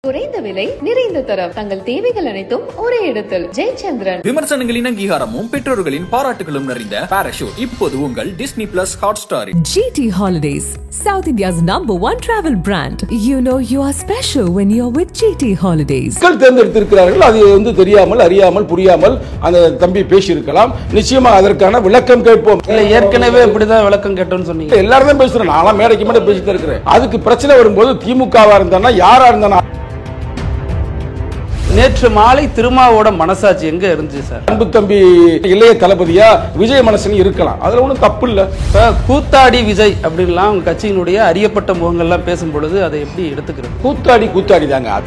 குறைந்த விலை நிறைந்த தரம் தங்கள் தேவைகள் அனைத்தும் ஒரே இடத்தில் ஜெயச்சந்திரன். விமர்சனங்களின் அங்கீகாரமும் பெற்றோர்களின் பாராட்டுகளும் நிறைந்த பாராஷூட் இப்போது உங்கள் Disney plus Hotstar. GT Holidays, South India's #1 travel brand. You know you are special when you're with GT Holidays. தேர்ந்தெடுத்திருக்கிறார்கள். அது தெரியாமல் அறியாமல் புரியாமல் அந்த தம்பி பேசியிருக்கலாம். நிச்சயமா அதற்கான விளக்கம் கேட்போம். ஏற்கனவே இப்படிதான் விளக்கம் கேட்டோம்னு சொன்னீங்க. எல்லாரும் தான் பேசுறேன். நான் மேடைக்கு மேடை பேசிட்டு இருக்கிறேன். அதுக்கு பிரச்சனை வரும்போது திமுகவா இருந்தானா யாரா இருந்தானா? நேற்று மாலை திருமாவோட மனசாட்சி எங்க இருந்துச்சு சார்? அன்பு தம்பி இளைய தளபதியா விஜய் மனசுல இருக்கலாம். அதுல ஒன்றும் தப்பு இல்ல. கூத்தாடி விஜய் அப்படின்லாம் உங்க கட்சியினுடைய அறியப்பட்ட முகங்கள்லாம் பேசும்பொழுது அதை எப்படி எடுத்துக்கிறது? கூத்தாடி தாங்க.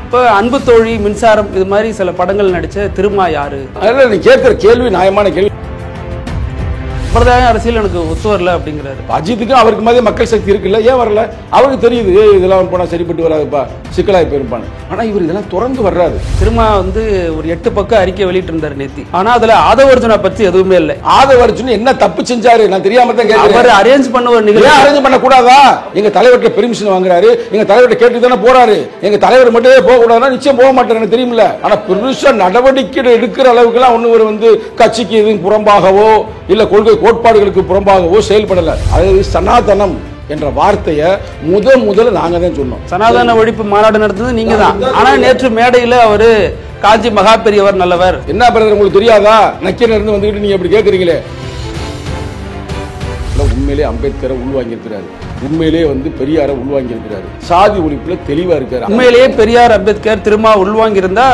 இப்ப அன்பு தோழி, மின்சாரம் இது மாதிரி சில படங்கள் நடிச்ச திருமா யாரு? அதனால நீ கேட்கிற கேள்வி நியாயமான கேள்வி. சம்பிரதாய அரசியல் எனக்கு ஒத்து வரல அப்படிங்கிறாரு. அஜித்துக்கு அவருக்கு மாதிரி மக்கள் சக்தி இருக்குல்ல, ஏன் வரல? அவருக்கு தெரியுது இதெல்லாம் போனா சரிப்பட்டு வராதுப்பா, சிக்கலாகி போயிருப்பான்னு. ஆனா இவர் இதெல்லாம் தொடர்ந்து வர்றாரு. திருமா ஒரு 8 பக்கம் அறிக்கை வெளியிட்டு இருந்தாரு நேத்தி. ஆனா அதுல ஆதவர்ஜுனா பத்தி எதுவுமே இல்லை. ஆதவர்ஜுன் என்ன தப்பு செஞ்சாரு? நான் தெரியாம தான் கேட்கிறேன். அவர் அரேஞ்ச் பண்ண ஒரு நிகழ்ச்சி அரேஞ்ச் பண்ண கூடாதா? எங்க தலைவர்கிட்ட பெர்மிஷன் வாங்குறாரு, எங்க தலைவர்கிட்ட கேட்டு தானே போறாரு. எங்க தலைவர் மட்டுமே போக கூடாதுன்னா நிச்சயம் போக மாட்டாரு, எனக்கு தெரியுமில்ல. ஆனா பெருசா நடவடிக்கை எடுக்கிற அளவுக்கு எல்லாம் ஒண்ணு கட்சிக்கு எதுவும் புறம்பாகவோ இல்ல கொள்கை கோட்பாடுகளுக்கு புறம்பாகவோ செயல்படல. அது சனாதனம் என்ற வார்த்தையை முதல்ல நாங்க தான் சொன்னோம். சனாதன ஒழிப்பு மாநாடு நடத்துறது நீங்க தான். ஆனா நேற்று மேடையில அவரு காஞ்சி மகா பெரியவர் நல்லவர் என்ன பிரதர் உங்களுக்கு தெரியாதா? நக்கீரன் இருந்து வந்துட்டு நீங்க எப்படி கேக்குறீங்களே? உண்மையிலே அம்பேத்கரை உள்வாங்கியிருக்கிறாரு. உண்மையிலே பெரியாரை உள்வாங்கியிருக்கிறாரு. சாதி ஒழிப்புல தெளிவா இருக்காரு. உண்மையிலேயே பெரியார், அம்பேத்கர் திருமா உள்வாங்கி இருந்தா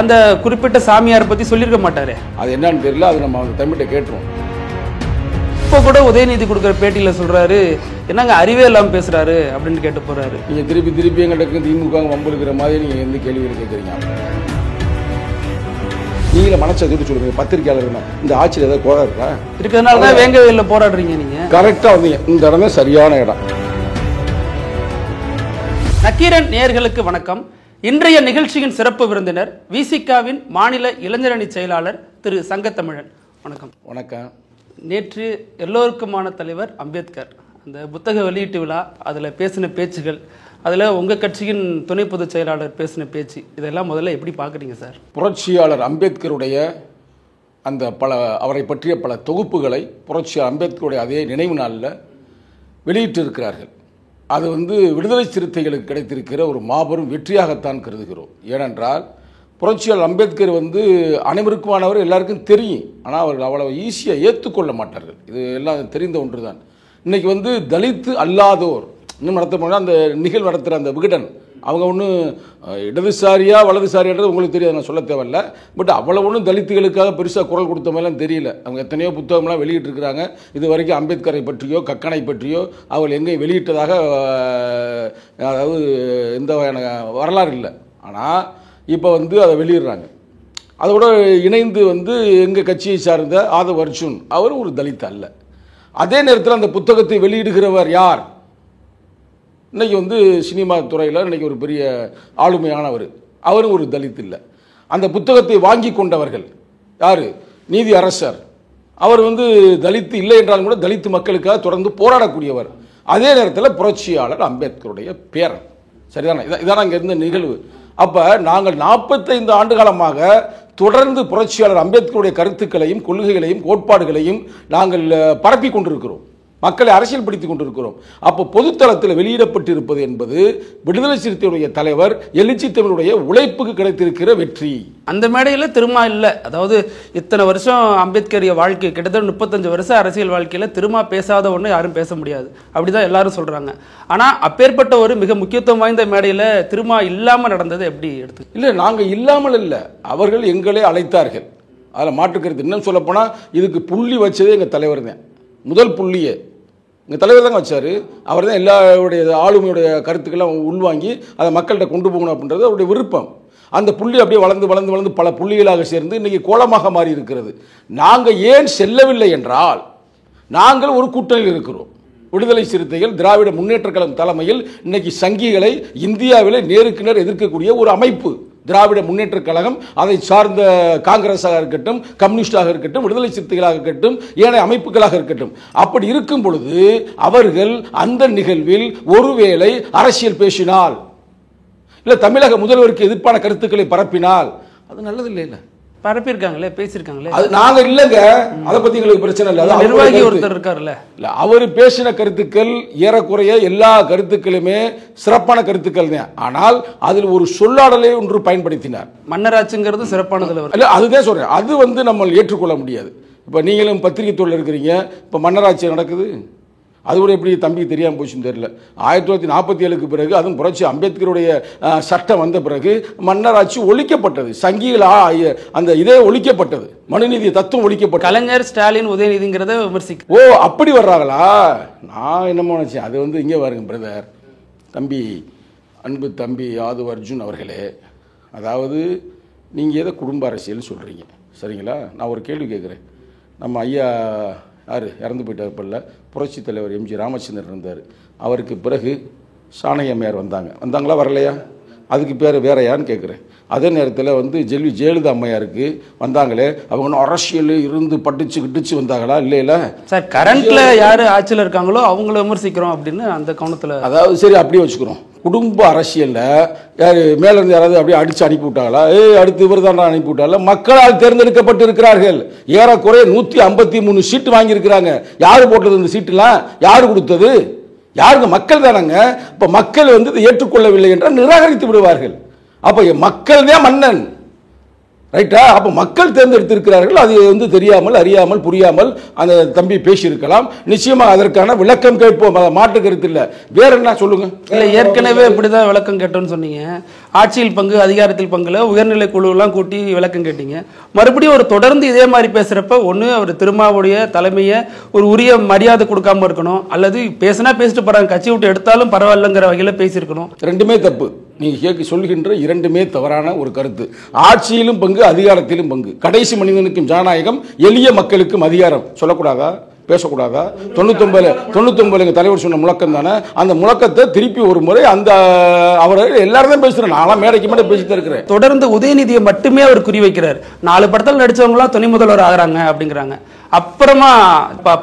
அந்த குறிப்பிட்ட சாமியார் பத்தி சொல்லிருக்க மாட்டாரு. அது என்னன்னு தெரியல. அது நம்ம தமிழ்கிட்ட கேட்டுருவோம். இப்ப கூட உதயநிதி கொடுக்கிற பேட்டியில சொல்றாரு, என்னங்க அறிவே இல்லாம பேசுறாரு அப்படின்னு கேட்டு போறாரு. நீங்க திருப்பி எங்களுக்கு திமுக வம்புழுக்கிற மாதிரி நீங்க எந்த கேள்விகள் கேட்கறீங்க? நீங்கள மனசை சொல்லுங்க. பத்திரிகையாளர் இந்த ஆட்சியில் ஏதாவது கோரம் இருக்கா? இருக்கிறதுனாலதான் வேங்கவேல போராடுறீங்க. நீங்க கரெக்டா வந்தீங்க. இந்த இடம் சரியான இடம். நக்கீரன் நேயர்களுக்கு வணக்கம். இன்றைய நிகழ்ச்சியின் சிறப்பு விருந்தினர் விசிகாவின் மாநில இளைஞரணி செயலாளர் திரு சங்கத்தமிழன். வணக்கம். வணக்கம். நேற்று எல்லோருக்குமான தலைவர் அம்பேத்கர் அந்த புத்தக வெளியீட்டு விழா, அதில் பேசின பேச்சுகள், அதில் உங்கள் கட்சியின் துணை பொதுச் செயலாளர் பேசின பேச்சு, இதெல்லாம் முதல்ல எப்படி பார்க்குறீங்க சார்? புரட்சியாளர் அம்பேத்கருடைய அந்த அவரை பற்றிய பல தொகுப்புகளை புரட்சியாளர் அம்பேத்கருடைய அதே நினைவு நாளில் வெளியிட்டு இருக்கிறார்கள். அது விடுதலை சிறுத்தைகளுக்கு கிடைத்திருக்கிற ஒரு மாபெரும் வெற்றியாகத்தான் கருதுகிறோம். ஏனென்றால் புரட்சியாளர் அம்பேத்கர் அனைவருக்குமானவர், எல்லாருக்கும் தெரியும். ஆனால் அவர்கள் அவ்வளவு ஈஸியாக ஏற்றுக்கொள்ள மாட்டார்கள். இது எல்லாம் தெரிந்த ஒன்று தான். இன்னைக்கு தலித்து அல்லாதோர் இன்னும் நடத்த போனால் அந்த நிகழ்வு நடத்துகிற அந்த விகடன் அவங்க ஒன்றும் இடதுசாரியா வலதுசாரியான்றது உங்களுக்கு தெரியாது, நான் சொல்ல தேவையில்லை. பட் அவ்வளோ ஒன்றும் தலித்துகளுக்காக பெருசாக குரல் கொடுத்த மாதிரிலாம் தெரியல. அவங்க எத்தனையோ புத்தகம்லாம் வெளியிட்டிருக்கிறாங்க. இது வரைக்கும் அம்பேத்கரை பற்றியோ கக்கனை பற்றியோ அவர்கள் எங்கேயும் வெளியிட்டதாக அதாவது எந்த வகையான வரலாறு இல்லை. ஆனால் இப்போ அதை வெளியிடுறாங்க. அதோட இணைந்து எங்கள் கட்சியை சார்ந்த ஆதவ் அர்ஜுன் அவர் ஒரு தலித் அல்ல. அதே நேரத்தில் அந்த புத்தகத்தை வெளியிடுகிறவர் யார்? இன்னைக்கு சினிமா துறையில் இன்னைக்கு ஒரு பெரிய ஆளுமையானவர், அவரும் ஒரு தலித் இல்லை. அந்த புத்தகத்தை வாங்கி கொண்டவர்கள் யார்? நீதி அரசர். அவர் தலித்து இல்லை என்றாலும் கூட தலித்து மக்களுக்காக தொடர்ந்து போராடக்கூடியவர். அதே நேரத்தில் புரட்சியாளர் அம்பேத்கருடைய பேரன். சரிதானே? இதான் அங்கே இருந்த நிகழ்வு. அப்போ நாங்கள் 45 ஆண்டு காலமாக தொடர்ந்து புரட்சியாளர் அம்பேத்கருடைய கருத்துக்களையும் கொள்கைகளையும் கோட்பாடுகளையும் நாங்கள் பரப்பி கொண்டிருக்கிறோம், மக்களை அரசியல் படுத்திக் கொண்டிருக்கிறோம். அப்போ பொதுத்தளத்தில் வெளியிடப்பட்டிருப்பது என்பது விடுதலை சிறுத்தைகளுடைய தலைவர் எழுச்சி தமிழுடைய உழைப்புக்கு கிடைத்திருக்கிற வெற்றி. அந்த மேடையில் திருமா இல்லை. அதாவது இத்தனை வருஷம் அம்பேத்கரிய வாழ்க்கை, கிட்டத்தட்ட 35 வருஷம் அரசியல் வாழ்க்கையில் திருமா பேசாத ஒன்று யாரும் பேச முடியாது, அப்படிதான் எல்லாரும் சொல்றாங்க. ஆனால் அப்பேற்பட்ட ஒரு மிக முக்கியத்துவம் வாய்ந்த மேடையில் திருமா இல்லாமல் நடந்தது எப்படி எடுத்து? இல்லை, நாங்கள் இல்லாமல் இல்லை, அவர்கள் எங்களை அழைத்தார்கள். அதில் மாற்றுக்கிறது. இன்னும் சொல்ல போனால் இதுக்கு புள்ளி வச்சதே எங்கள் தலைவர் தான். முதல் புள்ளியே எங்கள் தலைவர் தாங்க வச்சார். அவர் தான் எல்லாருடைய ஆளுமையுடைய கருத்துக்கெல்லாம் உள்வாங்கி அதை மக்கள்கிட்ட கொண்டு போகணும் அப்படின்றது அவருடைய விருப்பம். அந்த புள்ளி அப்படியே வளர்ந்து பல புள்ளிகளாக சேர்ந்து இன்னைக்கு கோலமாக மாறி இருக்கிறது. நாங்கள் ஏன் செல்லவில்லை என்றால், நாங்கள் ஒரு கூட்டணியில் இருக்கிறோம். விடுதலை சிறுத்தைகள் திராவிட முன்னேற்ற கழகம் தலைமையில் இன்னைக்கு சங்கிகளை இந்தியாவில் நேருக்கு நேர் எதிர்க்கக்கூடிய ஒரு அமைப்பு திராவிட முன்னேற்ற கழகம். அதை சார்ந்த காங்கிரஸாக இருக்கட்டும், கம்யூனிஸ்டாக இருக்கட்டும், விடுதலை சிறுத்தைகளாக இருக்கட்டும், ஏனைய அமைப்புகளாக இருக்கட்டும், அப்படி இருக்கும் பொழுது அவர்கள் அந்த நிகழ்வில் ஒருவேளை அரசியல் பேசினால் இல்லை தமிழக முதல்வருக்கு எதிர்ப்பான கருத்துக்களை பரப்பினால் அது நல்லது இல்லை. பரப்பியிருக்காங்களே, பேசியிருக்காங்களே. அது நாங்க இல்லைங்க, அதை பத்தி எங்களுக்கு பிரச்சனை இல்லை. நிர்வாகி ஒருத்தர் இருக்காருல்ல, அவர் பேசின கருத்துக்கள் ஏறக்குறைய எல்லா கருத்துக்களுமே சிறப்பான கருத்துக்கள் தான். ஆனால் அதில் ஒரு சொல்லாடலை ஒன்று பயன்படுத்தினார். மன்னராட்சிங்கிறது சிறப்பானதுல இல்லை, அதுதான் சொல்றேன். அது நம்ம ஏற்றுக்கொள்ள முடியாது. இப்போ நீங்களும் பத்திரிகை தொழில் இருக்கிறீங்க, இப்போ மன்னராட்சி நடக்குது, அது கூட எப்படி தம்பி தெரியாமல் போச்சுன்னு தெரியல. 1947க்கு பிறகு, அதுவும் புரட்சி அம்பேத்கருடைய சட்டம் வந்த பிறகு மன்னராட்சி ஒழிக்கப்பட்டது. சங்கிகள் அந்த இதே ஒழிக்கப்பட்டது, மனுநீதி தத்துவம் ஒழிக்கப்பட்டது. கலைஞர், ஸ்டாலின், உதயநிதிங்கிறத விமர்சிக்க. ஓ, அப்படி வர்றாங்களா? நான் என்னமோ நினைச்சேன். அது இங்கே பாருங்க பிரதர், தம்பி, அன்பு தம்பி யாது அர்ஜுன் அவர்களே, அதாவது நீங்கள் எதை குடும்ப அரசியல் சொல்கிறீங்க, சரிங்களா? நான் ஒரு கேள்வி கேட்குறேன். நம்ம ஐயா யார் இறந்து போயிட்டார், பல்ல புரட்சி தலைவர் எம்ஜி ராமச்சந்திரன் இருந்தார். அவருக்கு பிறகு சாணகி அம்மையார் வந்தாங்களா, வரலையா? அதுக்கு பேர் வேறையான்னு கேட்குறேன். அதே நேரத்தில் ஜெயலலிதா அம்மையாருக்கு வந்தாங்களே, அவங்க அரசியல் இருந்து படிச்சு வந்தாங்களா? இல்லையில சார், கரண்ட்ல யார் ஆட்சியில் இருக்காங்களோ அவங்கள விமர்சிக்கிறோம் அப்படின்னு அந்த கவனத்தில். அதாவது சரி, அப்படியே வச்சுக்கிறோம். குடும்ப அரசியலில் யார் மேலே இருந்து யாராவது அப்படியே அடித்து அனுப்பி விட்டாங்களா? அடுத்து இவர் தான் அனுப்பி விட்டாங்களா? மக்களால் தேர்ந்தெடுக்கப்பட்டு இருக்கிறார்கள். ஏறக்குறைய 153 சீட்டு வாங்கியிருக்கிறாங்க. யார் போட்டது இந்த சீட்டுலாம்? யார் கொடுத்தது? யாருங்க? மக்கள் தானங்க. இப்போ மக்கள் இதை ஏற்றுக்கொள்ளவில்லை என்றால் நிராகரித்து விடுவார்கள். அப்போ மக்கள் தான் மன்னன், ரைட்டா? அப்போ மக்கள் தேர்ந்தெடுத்திருக்கிறார்கள். அது தெரியாமல், அறியாமல், புரியாமல் அந்த தம்பி பேசியிருக்கலாம். நிச்சயமாக அதற்கான விளக்கம் கேட்போம், மாற்று கருத்து இல்லை. வேற என்ன சொல்லுங்க? இல்லை, ஏற்கனவே இப்படிதான் விளக்கம் கேட்டோன்னு சொன்னீங்க. ஆட்சியில் பங்கு, அதிகாரத்தில் பங்குல உயர்நிலை குழுவெல்லாம் கூட்டி விளக்கம் கேட்டீங்க. மறுபடியும் ஒரு தொடர்ந்து இதே மாதிரி பேசுறப்ப ஒன்று அவர் திருமாவுடைய தலைமையை ஒரு உரிய மரியாதை கொடுக்காம இருக்கணும், அல்லது பேசினா பேசிட்டு போறாங்க, கட்சி விட்டு எடுத்தாலும் பரவாயில்லைங்கிற வகையில் பேசியிருக்கணும். ரெண்டுமே தப்பு. நீங்க சொல்கின்ற இரண்டுமே தவறான ஒரு கருத்து. ஆட்சியிலும் பங்கு, அதிகாரத்திலும் பங்கு. கடைசி மனிதனுக்கும் ஜனநாயகம், எளிய மக்களுக்கும் அதிகாரம். சொல்லக்கூடாதா? பேசக்கூடாதா? 99 எங்க தலைவர் சொன்ன முழக்கம் தானே. அந்த முழக்கத்தை திருப்பி ஒரு முறை அந்த அவர் எல்லாரும் தான் பேசுறேன். நான் மேடைக்கு மேடை பேசிட்டு இருக்கிறேன். தொடர்ந்து உதயநிதியை மட்டுமே அவர் குறி வைக்கிறார். 4 படத்தில் நடிச்சவங்களாம் துணை முதல்வர் ஆகிறாங்க அப்படிங்கிறாங்க. அப்புறமா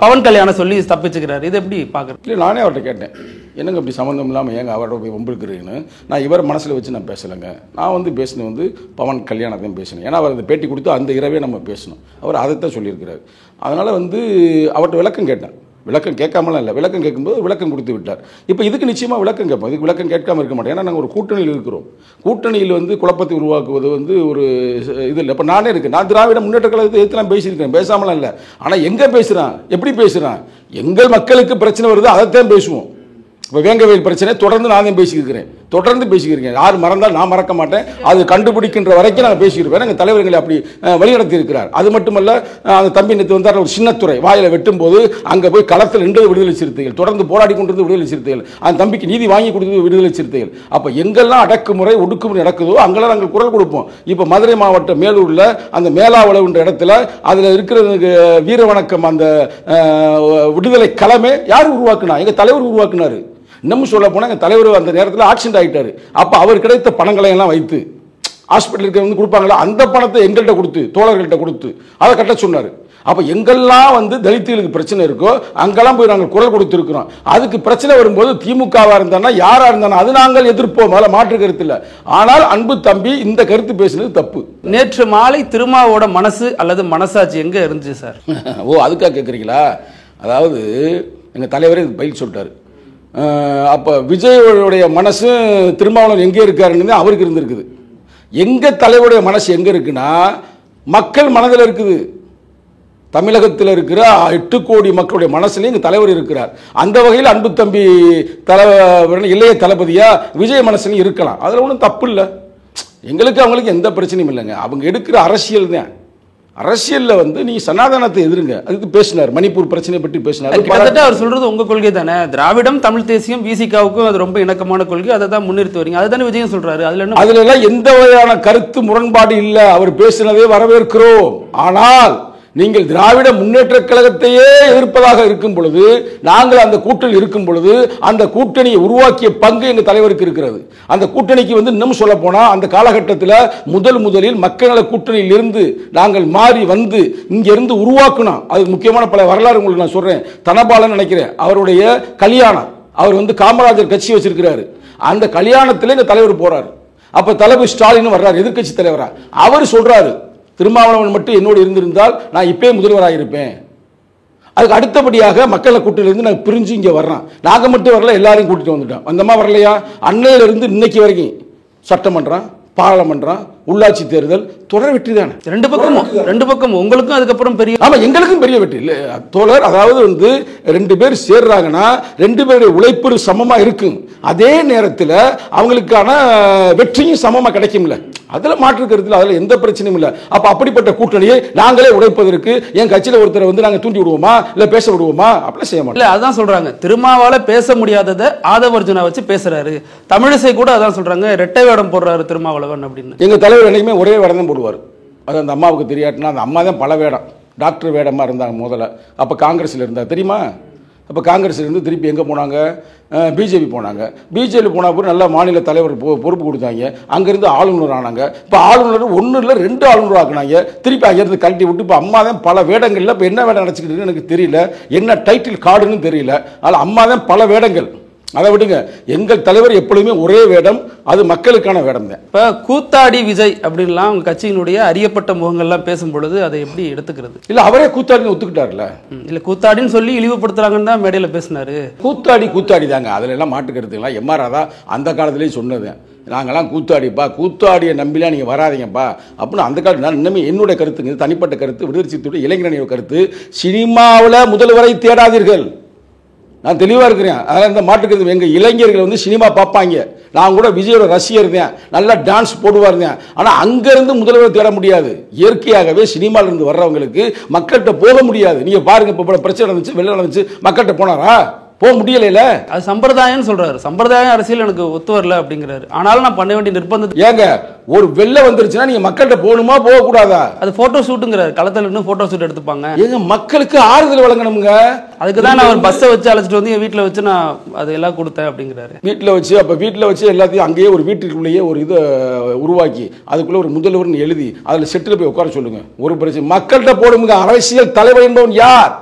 பவன் கல்யாணம் சொல்லி தப்பிச்சுக்கிறாரு. இது எப்படி பாக்குறது? இல்லை, நானே அவர்கிட்ட கேட்டேன், என்னங்க இப்படி சம்மந்தம் இல்லாமல் ஏங்க அவரோட போய் வம்பிருக்கிறீங்கன்னு. நான் இவர் மனசில் வச்சு நான் பேசலைங்க. நான் பேசினது பவன் கல்யாணத்தையும் பேசினேன். ஏன்னா அவர் அந்த பேட்டி கொடுத்து அந்த இரவே நம்ம பேசணும். அவர் அதைத்தான் சொல்லியிருக்கிறார். அதனால் அவர்கிட்ட விளக்கம் கேட்டேன். விளக்கம் கேட்காமலாம் இல்லை, விளக்கம் கேட்கும்போது விளக்கம் கொடுத்து விட்டார். இப்போ இதுக்கு நிச்சயமாக விளக்கம் கேட்போம். இதுக்கு விளக்கம் கேட்காம இருக்க மாட்டேன். ஏன்னா நாங்கள் ஒரு கூட்டணியில் இருக்கிறோம். கூட்டணியில் குழப்பத்தை உருவாக்குவது ஒரு இது இல்லை. இப்போ நானே இருக்கேன். நான் திராவிட முன்னேற்ற கழகத்தை எதிர்த்துலாம் பேசியிருக்கேன், பேசாமலாம் இல்லை. ஆனால் எங்கே பேசுகிறான், எப்படி பேசுகிறான்? எங்கள் மக்களுக்கு பிரச்சனை வருது, அதைத்தான் பேசுவோம். இப்போ வேங்கவேல் பிரச்சனை தொடர்ந்து நான் தான் பேசிக்கிறேன். யார் மறந்தால் நான் மறக்க மாட்டேன். அது கண்டுபிடிக்கின்ற வரைக்கும் நான் பேசியிருப்பேன். எங்கள் தலைவர்களை அப்படி வழிநடத்தி இருக்கிறார். அது மட்டுமல்ல, அந்த தம்பி நேற்று வந்தார், ஒரு சின்னத்துறை வாயில வெட்டும் போது அங்கே போய் களத்தில் நின்றது விடுதலை சிறுத்தைகள், தொடர்ந்து போராடி கொண்டிருந்த விடுதலை சிறுத்தைகள், அந்த தம்பிக்கு நீதி வாங்கி கொடுத்தது விடுதலை சிறுத்தைகள். அப்போ எங்கெல்லாம் அடக்குமுறை, ஒடுக்குமுறை நடக்குதோ அங்கெல்லாம் நாங்கள் குரல் கொடுப்போம். இப்போ மதுரை மாவட்டம் மேலூரில் அந்த மேலாவளவுன்ற இடத்துல அதில் இருக்கிற வீர வணக்கம் அந்த விடுதலை களமே யார் உருவாக்குனா? எங்கள் தலைவர் உருவாக்குனாரு. இன்னமும் சொல்ல போனால் எங்கள் தலைவர் அந்த நேரத்தில் ஆக்சிடென்ட் ஆகிட்டார். அப்போ அவர் கிடைத்த பணங்களை எல்லாம் வைத்து ஹாஸ்பிட்டலுக்கு கொடுப்பாங்களா, அந்த பணத்தை எங்கள்கிட்ட கொடுத்து, தோழர்கள்ட்ட கொடுத்து அதை கட்ட சொன்னார். அப்போ எங்கெல்லாம் தலித்துகளுக்கு பிரச்சனை இருக்கோ அங்கெல்லாம் போய் நாங்கள் குரல் கொடுத்துருக்கிறோம். அதுக்கு பிரச்சனை வரும்போது திமுகவாக இருந்தானா யாராக இருந்தானா அது நாங்கள் எதிர்ப்போம், அதில் மாற்று கருத்து இல்லை. ஆனால் அன்பு தம்பி இந்த கருத்து பேசுனது தப்பு. நேற்று மாலை திருமாவோட மனசு அல்லது மனசாட்சி எங்கே இருந்துச்சு சார்? ஓ, அதுக்காக கேட்குறீங்களா? அதாவது எங்கள் தலைவரே பதில் சொல்லிட்டாரு. அப்போ விஜயோடைய மனசு திருமாவளவன் எங்கே இருக்காருன்னு அவருக்கு இருந்திருக்குது. எங்கள் தலைவருடைய மனசு எங்கே இருக்குன்னா மக்கள் மனதில் இருக்குது. தமிழகத்தில் இருக்கிற 8 கோடி மக்களுடைய மனசுலையும் எங்கள் தலைவர் இருக்கிறார். அந்த வகையில் அன்பு தம்பி இளைய தளபதியா விஜய் மனசுலையும் இருக்கலாம். அதில் ஒன்றும் தப்பு இல்லை. எங்களுக்கு அவங்களுக்கு எந்த பிரச்சனையும் இல்லைங்க. அவங்க எடுக்கிற அரசியல் தான். அரசியல்ல நீ சனாதனத்தை எதிருங்க, அதுக்கு பேசினார். மணிப்பூர் பிரச்சனை பற்றி பேசினார். கிட்டத்தட்ட அவர் சொல்றது உங்க கொள்கை தானே. திராவிடம், தமிழ் தேசியம், விசிகாவுக்கும் அது ரொம்ப இணக்கமான கொள்கை, அதை தான் முன்னிறுத்தி வரீங்க. அதுதானே விஜயம் சொல்றாரு. அதுல எல்லாம் எந்த வகையான கருத்து முரண்பாடு இல்லை. அவர் பேசினதே வரவேற்கிறோம். ஆனால் நீங்கள் திராவிட முன்னேற்ற கழகத்தையே எதிர்ப்பதாக இருக்கும் பொழுது, நாங்கள் அந்த கூட்டணியில் இருக்கும் பொழுது, அந்த கூட்டணியை உருவாக்கிய பங்கு எங்கள் தலைவருக்கு இருக்கிறது. அந்த கூட்டணிக்கு இன்னும் சொல்ல போனா அந்த காலகட்டத்தில் முதலில் மக்கள் நல கூட்டணியில் இருந்து நாங்கள் மாறி இங்கிருந்து உருவாக்கணும். அது முக்கியமான பல வரலாறு உங்களுக்கு நான் சொல்றேன். தனபாலன் நினைக்கிறேன், அவருடைய கல்யாணம், அவர் காமராஜர் கட்சி வச்சிருக்கிறாரு. அந்த கல்யாணத்தில் எங்கள் தலைவர் போறாரு. அப்ப தளபதி ஸ்டாலின் வர்றாரு, எதிர்க்கட்சி தலைவரா. அவர் சொல்றாரு, திருமாவளவன் மட்டும் என்னோடு இருந்திருந்தால் நான் இப்பயே முதல்வராக இருப்பேன். அதுக்கு அடுத்தபடியாக மக்களை கூட்டிலிருந்து நான் பிரிஞ்சு இங்கே வர்றேன். நாங்கள் மட்டும் வரல, எல்லாரையும் கூட்டிட்டு வந்துட்டோம். அந்தமா வரலையா? அன்னையிலிருந்து இன்னைக்கு வரைக்கும் சட்டமன்றம், பாராளுமன்றம், உள்ளாட்சி தேர்தல் தொடர் வெற்றி தானே. ரெண்டு பக்கம் உங்களுக்கும் அதுக்கப்புறம் பெரிய, ஆமா, எங்களுக்கும் பெரிய வெற்றி இல்லை தோழர். அதாவது வந்து 2 பேர் சேர்றாங்கன்னா 2 பேருடைய உழைப்பு சமமா இருக்கும். அதே நேரத்தில் அவங்களுக்கான வெற்றியும் சமமா கிடைக்கும்ல, அதுல மாற்று கருத்தில் அதுல எந்த பிரச்சனையும் இல்லை. அப்ப அப்படிப்பட்ட கூட்டணியை நாங்களே உடைப்பதற்கு என் கட்சியில ஒருத்தரை வந்து நாங்க தூண்டி விடுவோமா, இல்ல பேச விடுவோமா? அப்படி செய்ய மாட்டோம். இல்ல, அதான் சொல்றாங்க, திருமாவால பேச முடியாததை ஆதவர்ஜுனா வச்சு பேசுறாரு. தமிழிசை கூட அதான் சொல்றாங்க, இரட்டை வேடம் போடுறாரு திருமாவளவன் அப்படின்னு. எங்க தலைவர் என்னைக்குமே ஒரே வேடம் தான் போடுவார். அது அந்த அம்மாவுக்கு தெரியாட்டுனா, அந்த அம்மா தான் பல வேடம். டாக்டர் வேடமா இருந்தாங்க முதல்ல. அப்ப காங்கிரஸ்ல இருந்தாங்க தெரியுமா? அப்போ காங்கிரஸ் இருந்து திருப்பி எங்கே போனாங்க? பிஜேபி போனாங்க. பிஜேபி போன பிறகு நல்லா மாநில தலைவர் பொறுப்பு கொடுத்தாங்க. அங்கேருந்து ஆளுநர் ஆனாங்க. இப்போ ஆளுநர் 1 இல்லை 2 ஆளுநர் ஆக்குனாங்க. திருப்பி அங்கேருந்து கழட்டி விட்டு இப்போ அம்மா தான் பல வேடங்களில் இப்போ என்ன வேடம் நினச்சிக்கிட்டு எனக்கு தெரியல, என்ன டைட்டில் கார்டுன்னு தெரியல. அதில் அம்மா தான் பல வேடங்கள். அதை விடுங்க, எங்கள் தலைவர் எப்பொழுதுமே ஒரே வேடம், அது மக்களுக்கான வேடம் தான். இப்போ கூத்தாடி விஜய் அப்படின்லாம் உங்க கட்சியினுடைய அறியப்பட்ட முகங்கள்லாம் பேசும் பொழுது அதை எப்படி எடுத்துக்கிறது? இல்லை, அவரே கூத்தாடின்னு ஒத்துக்கிட்டார்ல. இல்லை, கூத்தாடின்னு சொல்லி இழிவுபடுத்துறாங்கன்னு தான் மேடையில் பேசினாரு. கூத்தாடி தாங்க, அதில் எல்லாம் மாட்டுக்கிறதுலாம். எம்ஆர் ராதா அந்த காலத்திலேயே சொன்னது, நாங்களாம் கூத்தாடிப்பா, கூத்தாடியை நம்பிலாம் நீங்கள் வராதிங்கப்பா அப்படின்னு அந்த காலத்தில். நான் இன்னுமே என்னுடைய கருத்துங்க, தனிப்பட்ட கருத்து, விடுதலை சிறுத்தையுடைய இளைஞரணியோட கருத்து, சினிமாவில் முதல்வரை தேடாதீர்கள். நான் தெளிவாக இருக்கிறேன். அதனால் இந்த மாட்டுக்கிறது, எங்கள் இளைஞர்கள் வந்து சினிமா பார்ப்பாங்க. நான் கூட விஜயோட ரசிகர் தான், நல்லா டான்ஸ் போடுவார் தான். ஆனால் அங்கேருந்து முதல்வர் தேட முடியாது. இயற்கையாகவே சினிமாவிலிருந்து வர்றவங்களுக்கு மக்கள்கிட்ட போக முடியாது. நீங்கள் பாருங்க, இப்போ பிரச்சனை நடந்துச்சு, வெள்ளம் நடந்துச்சு, மக்கள்கிட்ட போனாரா? போக முடியல. அது சம்பிரதாயம் சொல்றாரு. சம்பிரதாயம் அரசியல் எனக்கு ஒத்து வரல அப்படிங்கிறாரு. ஆனாலும் நான் பண்ண வேண்டிய நிர்பந்தம். ஏங்க, ஒரு வெள்ளம் வந்துருச்சுன்னா நீங்க மக்கள்கிட்ட போகணுமா, போக கூடாதா? அது போட்டோ ஷூட்டுங்கிறாரு. களத்தில் இன்னும் போட்டோ ஷூட் எடுத்துப்பாங்க. ஏங்க, மக்களுக்கு ஆறுதல் வழங்கணுங்க. அதுக்கு தான் நான் ஒரு பஸ்ஸை வச்சு அழைச்சிட்டு வந்து என் வீட்டில் வச்சு நான் அது எல்லாம் கொடுத்தேன் அப்படிங்கிறாரு. வீட்டில் வச்சு, அப்போ வீட்டில் வச்சு எல்லாத்தையும் அங்கேயே ஒரு வீட்டுக்குள்ளேயே ஒரு இதை உருவாக்கி அதுக்குள்ளே ஒரு முதல்வர்னு எழுதி அதில் செட்டில் போய் உட்கார சொல்லுங்க. ஒரு பிரச்சனை மக்கள்கிட்ட போடுங்க. அரசியல் தலைவர் என்பவன் யார்?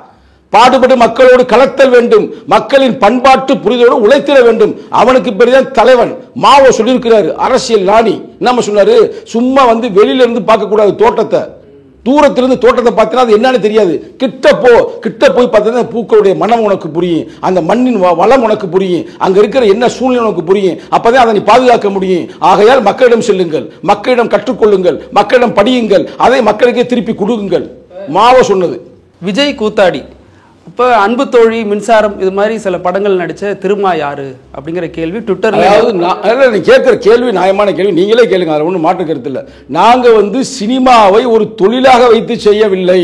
பாடுபட்டு மக்களோடு கலத்தல் வேண்டும், மக்களின் பண்பாட்டு புரிதலோடு உழைத்திட வேண்டும். அவனுக்கு பெரியதான் தலைவன். மாவோ சொல்லியிருக்கிறாரு, அரசியல் ஞானி. என்ன சொன்னாரு? சும்மா வந்து வெளியில இருந்து பார்க்க கூடாது தோட்டத்தை, தூரத்திலிருந்து தோட்டத்தை பார்த்தீங்கன்னா அது என்னன்னு தெரியாது. கிட்ட போய் பார்த்தீங்கன்னா பூக்களுடைய மனம் உனக்கு புரியும், அந்த மண்ணின் வளம் உனக்கு புரியும், அங்க இருக்கிற என்ன சூழ்நிலை உனக்கு புரியும். அப்பதான் அதை நீ பாதுகாக்க முடியும். ஆகையால் மக்களிடம் செல்லுங்கள், மக்களிடம் கற்றுக்கொள்ளுங்கள், மக்களிடம் படியுங்கள், அதை மக்களுக்கே திருப்பி கொடுங்கள். மாவோ சொன்னது. விஜய் கூத்தாடி. இப்போ அன்பு தோழி, மின்சாரம், இது மாதிரி சில படங்கள் நடிச்ச திருமா யாரு அப்படிங்கிற கேள்வி ட்விட்டர்ல. அதாவது நீ கேட்கிற கேள்வி நியாயமான கேள்வி, நீங்களே கேளுங்க, அதில் ஒன்றும் மாற்று கருத்து இல்லை. நாங்கள் வந்து சினிமாவை ஒரு தொழிலாக வைத்து செய்யவில்லை.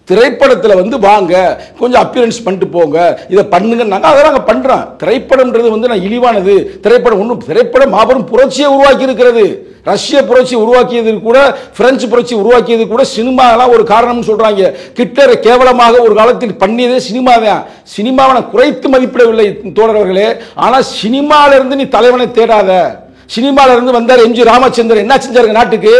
திரைப்படத்தில் வந்து வாங்க, கொஞ்சம் அப்பியரன்ஸ் பண்ணிட்டு போங்க, இதை பண்ணுங்க, நாங்கள் அதை நாங்கள் பண்ணுறோம். திரைப்படம்ன்றது வந்து நான் இழிவானது. திரைப்படம் மாபெரும் புரட்சியை உருவாக்கி இருக்கிறது. ரஷ்ய புரட்சி உருவாக்கியது கூட, பிரெஞ்சு புரட்சி உருவாக்கியது கூட சினிமாலாம் ஒரு காரணம்னு சொல்றாங்க. கிட்டரை கேவலமாக ஒரு காலத்தில் பண்ணியதே சினிமா தான். சினிமாவை குறைத்து மதிப்பிடவில்லை தோழர்களே. ஆனால் சினிமால இருந்து நீ தலைவனை தேடாத. சினிமால இருந்து வந்தார் எம்ஜி ராமச்சந்திரன், என்ன செஞ்சாருங்க நாட்டுக்கு?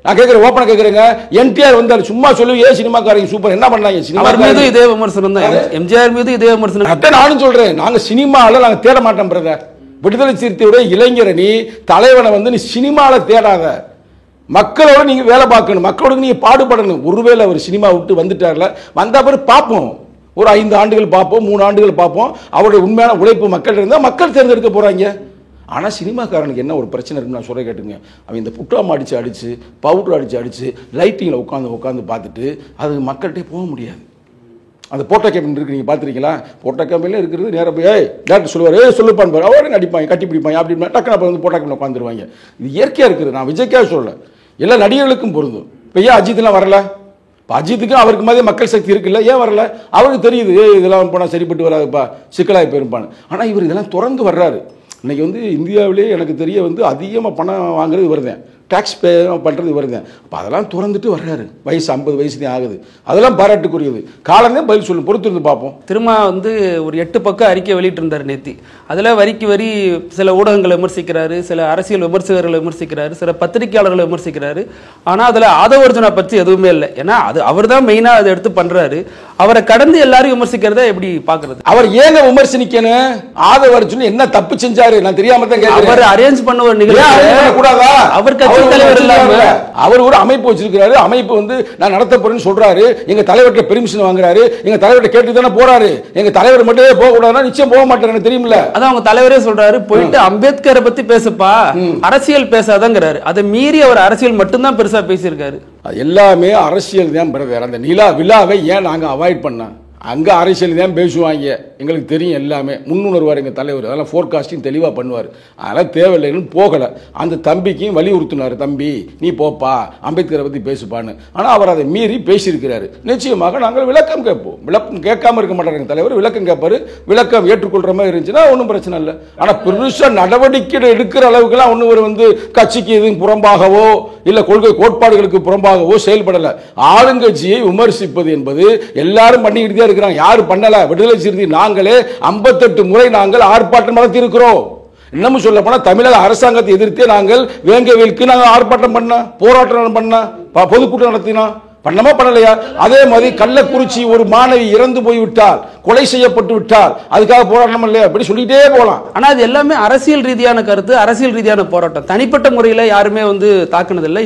நான் கேட்கிறேன், ஓப்பனா கேட்கிறேங்க. என்டிஆர் வந்தார், சும்மா சொல்லுவே சினிமாக்காரங்க சூப்பர், என்ன பண்ணாங்க? சினிமா மீது இதே விமர்சனம் தான், எம்ஜிஆர் மீது இதே விமர்சனம். அதான் நானும் சொல்றேன், நாங்க சினிமாவில் நாங்க தேட மாட்டோம் பிரதர். விடுதலை சிறுத்தையுடைய இளைஞரணி தலைவனை வந்து நீ சினிமாவில் தேடாத. மக்களோட நீங்க வேலை பார்க்கணும், மக்களோட நீங்க பாடுபடணும். ஒருவேளை அவர் சினிமா விட்டு வந்துட்டார்ல, வந்த பிறகு பார்ப்போம், ஒரு 5 ஆண்டுகள் பார்ப்போம், 3 ஆண்டுகள் பார்ப்போம். அவருடைய உண்மையான உழைப்பு மக்கள் இருந்தால் மக்கள் தேர்ந்தெடுக்க போறாங்க. ஆனால் சினிமாக்காரனுக்கு என்ன ஒரு பிரச்சனை இருக்குன்னு நான் சொல்ல கேட்டுங்க. அவன் இந்த புட்டாம் அடித்து பவுடர் அடித்து லைட்டிங்கில் உட்காந்து பார்த்துட்டு அது மக்கள்கிட்டே போக முடியாது. அந்த போட்டோ கேபின் இருக்கு, நீங்கள் பார்த்துருக்கீங்களா? போட்டோ கேபின்ல இருக்கிறது நேராக போய் டேரக்டர் சொல்லுவார், சொல்லுப்பான்னு பாரு, அவரே நடிப்பாங்க, கட்டி பிடிப்பாங்க, அப்படின்னு டக்குனு அப்போ வந்து போட்டோ கேபின் உட்காந்துருவாங்க. இது இயற்கையாக இருக்குது. நான் விஜய்க்காக சொல்லலை, எல்லா நடிகர்களுக்கும் பொருந்தும். இப்போ ஏன் அஜித்லாம் வரல? இப்போ அஜித்துக்கும் அவருக்கு மாதிரி மக்கள் சக்தி இருக்குல்ல, ஏன் வரல? அவருக்கு தெரியுது இதெல்லாம் போனால் சரிப்பட்டு வராதுப்பா, சிக்கலாகி போயிருப்பான்னு. ஆனால் இவர் இதெல்லாம் திறந்து வர்றாரு. இன்றைக்கி வந்து இந்தியாவிலே எனக்கு தெரிய வந்து அதிகமாக பணம் வாங்குறது இவர் தான். டாக்ஸ் பே பண்ணுறது வருங்க. அப்போ அதெல்லாம் திறந்துட்டு வர்றாரு. வயசு 50 வயசு தான் ஆகுது. அதெல்லாம் பாராட்டுக்குரியது. காலமே பதில் சொல்லு, பொறுத்து இருந்து பார்ப்போம். திருமா வந்து ஒரு 8 பக்கம் அறிக்கை வெளியிட்டிருந்தார் நேத்தி. அதில் வரிக்கு வரி சில ஊடகங்களை விமர்சிக்கிறாரு, சில அரசியல் விமர்சகர்களை விமர்சிக்கிறாரு, சில பத்திரிகையாளர்களை விமர்சிக்கிறாரு. ஆனால் அதில் ஆதவர்ஜுனா பற்றி எதுவுமே இல்லை. ஏன்னா அது அவர் தான் மெயினாக அதை எடுத்து பண்ணுறாரு. அவரை கடந்து எல்லாரும் விமர்சிக்கிறத எப்படி பார்க்கறது? அவர் ஏங்க விமர்சனிக்கணும்? ஆதவர்ஜுனா என்ன தப்பு செஞ்சாரு? நான் தெரியாம தான் கேட்கிறேன். அவர் அரேஞ்ச் பண்ண ஒரு நிகழ்ச்சி கூடாதா? அவர் கட்சி தலைவர் இல்லாம அவர் ஒரு அமைப்பு வச்சிருக்காரு. அமைப்பு வந்து நான் நடத்த போறேன்னு சொல்றாரு. எங்க தலைவர்கிட்ட பெர்மிஷன் வாங்குறாரு. எங்க தலைவர்கிட்ட கேட்டு தானே போறாரு. எங்க தலைவர் மட்டுமே போக கூடாதுன்னா நிச்சயம் போக மாட்டாரு, தெரியுமில்ல. அதான் அவங்க தலைவரே சொல்றாரு, போயிட்டு அம்பேத்கரை பத்தி பேசுப்பா, அரசியல் பேசாதங்கிறாரு. அதை மீறி அவர் அரசியல் மட்டும்தான் பெருசா பேசியிருக்காரு. எல்லாமே அரசியல் தான் பிரதர். அந்த நிலா விழாவை ஏன் நாங்க அவாய்ட் பண்ணோம்? அங்கே அரசியல் தான் பேசுவாங்க, எங்களுக்கு தெரியும் எல்லாமே. முன்னுணர்வார் எங்கள் தலைவர், அதெல்லாம் ஃபோர்காஸ்டிங் தெளிவாக பண்ணுவார். அதெல்லாம் தேவையில்லைன்னு போகலை. அந்த தம்பிக்கும் வலியுறுத்தினார், தம்பி நீ போப்பா, அம்பேத்கரை பற்றி பேசுப்பான்னு. ஆனால் அவர் அதை மீறி பேசியிருக்கிறாரு. நிச்சயமாக நாங்கள் விளக்கம் கேட்போம். விளக்கம் கேட்காம இருக்க மாட்டார் எங்கள் தலைவர். விளக்கம் கேட்பாரு. விளக்கம் ஏற்றுக்கொள்கிற மாதிரி இருந்துச்சுன்னா ஒன்றும் பிரச்சனை இல்லை. ஆனால் பெருசாக நடவடிக்கை எடுக்கிற அளவுக்குலாம் ஒன்றும் ஒரு வந்து கட்சிக்கு எதுவும் புறம்பாகவோ இல்லை கொள்கை கோட்பாடுகளுக்கு புறம்பாகவோ செயல்படலை. ஆளுங்கட்சியை விமர்சிப்பது என்பது எல்லாரும் பண்ணிக்கிட்டு தான் இருக்கிறாங்க. யாரு பண்ணல? விடுதலை சிறுத்தை நாங்களே 58 முறை நாங்கள் ஆர்ப்பாட்டம் நடத்தி இருக்கிறோம். இன்னமும் சொல்ல போனா தமிழக அரசாங்கத்தை எதிர்த்து நாங்கள் வேங்கவேலுக்கு நாங்கள் ஆர்ப்பாட்டம் பண்ண, போராட்டம் பண்ண, பொதுக்கூட்டம் நடத்தினோம். பண்ணமா பண்ணலையா? அதே மாதிரி கள்ளக்குறிச்சி ஒரு மாணவி இறந்து போய்விட்டால், கொலை செய்யப்பட்டு விட்டால் அதுக்காக போராட்டம் இல்லையா? அப்படி சொல்லிட்டே போகலாம். ஆனா அது எல்லாமே அரசியல் ரீதியான கருத்து, அரசியல் ரீதியான போராட்டம். தனிப்பட்ட முறையில் யாருமே வந்து தாக்குனதில்லை.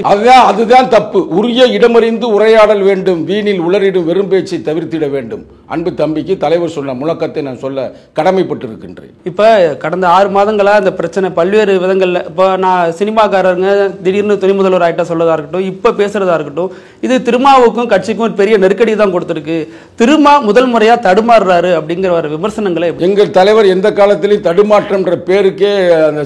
அதுதான் தப்பு. உரிய இடமறிந்து உரையாடல் வேண்டும். வீணில் உளறிடும் வெறும் பேச்சை தவிர்த்திட வேண்டும். அன்பு தம்பிக்கு தலைவர் சொன்ன முழக்கத்தை நான் சொல்ல கடமைப்பட்டு இருக்கின்றேன். இப்ப கடந்த 6 மாதங்களா இந்த பிரச்சனை பல்வேறு விதங்கள்ல, இப்போ நான் சினிமாக்காரங்க திடீர்னு துணை முதல்வர் ஆயிட்டா சொல்லதா இருக்கட்டும், இப்ப பேசுறதா இருக்கட்டும், இது திருமாவுக்கும் கட்சிக்கும் ஒரு பெரிய நெருக்கடி தான் கொடுத்திருக்கு. திருமா முதல் முறையா தடுமாறுறாரு அப்படிங்கிற ஒரு விமர்சனங்களை எங்கள் தலைவர் எந்த காலத்திலையும் தடுமாற்றம்ன்ற பேருக்கே